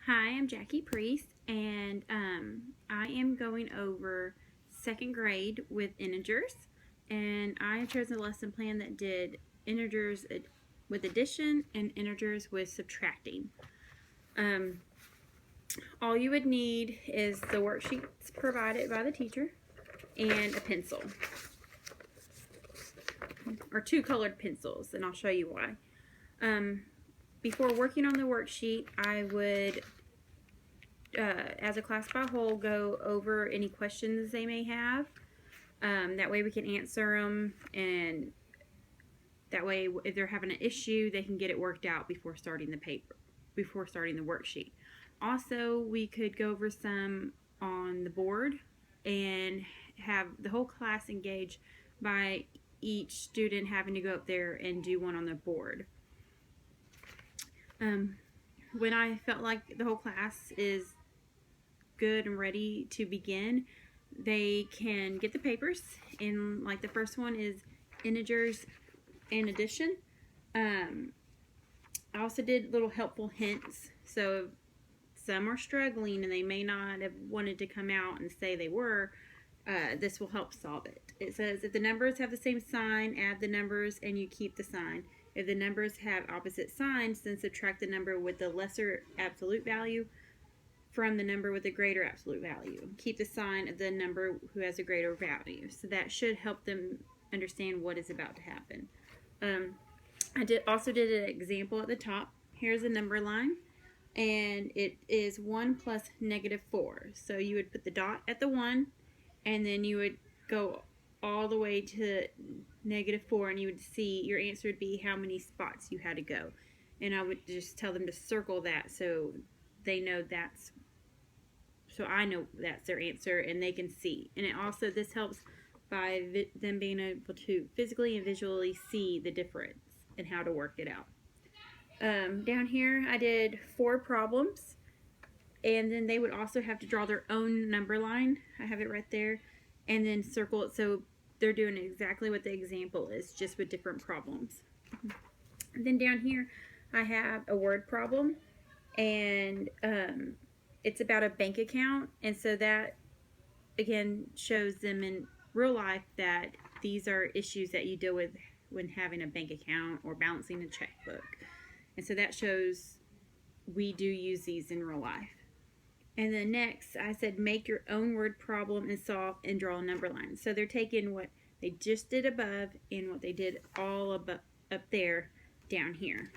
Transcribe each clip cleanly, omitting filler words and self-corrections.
Hi, I'm Jackie Priest, and I am going over second grade with integers, and I have chosen a lesson plan that did integers with addition and integers with subtracting. All you would need is the worksheets provided by the teacher and a pencil, or two colored pencils, and I'll show you why. Before working on the worksheet, I would, as a class by whole, go over any questions they may have. That way we can answer them, and that way if they're having an issue, they can get it worked out before starting the worksheet. Also, we could go over some on the board and have the whole class engaged by each student having to go up there and do one on the board. When I felt like the whole class is good and ready to begin, they can get the papers, and like the first one is integers and addition. I also did little helpful hints, so some are struggling and they may not have wanted to come out and say they were. This will help solve it. It says if the numbers have the same sign, add the numbers and you keep the sign. If the numbers have opposite signs, then subtract the number with the lesser absolute value from the number with the greater absolute value. Keep the sign of the number who has a greater value. So that should help them understand what is about to happen. I also did an example at the top. Here's a number line, and it is 1 plus -4. So you would put the dot at the 1, and then you would go all the way to -4, and you would see your answer would be how many spots you had to go. And I would just tell them to circle that so they know so I know that's their answer and they can see. And this helps by them being able to physically and visually see the difference and how to work it out. Down here I did 4 problems, and then they would also have to draw their own number line. I have it right there, and then circle it so they're doing exactly what the example is, just with different problems. And then down here I have a word problem, and it's about a bank account, and so that again shows them in real life that these are issues that you deal with when having a bank account or balancing a checkbook. And so that shows we do use these in real life. And then next I said make your own word problem and solve and draw a number line. So they're taking what they just did above and what they did all up there down here.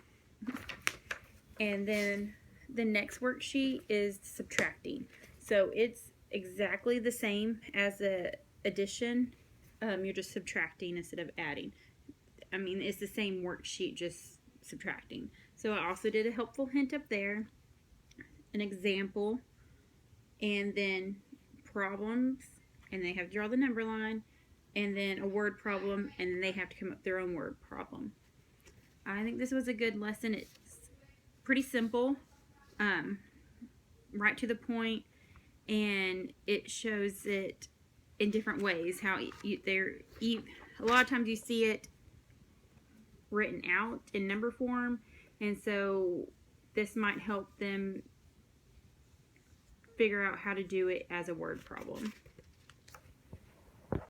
And then the next worksheet is subtracting. So it's exactly the same as the addition. You're just subtracting instead of adding. I mean, it's the same worksheet, just subtracting. So I also did a helpful hint up there, an example, and then problems, and they have to draw the number line, and then a word problem, and then they have to come up with their own word problem. I think this was a good lesson. It's pretty simple, right to the point, and it shows it in different ways. How a lot of times you see it written out in number form, and so this might help them figure out how to do it as a word problem.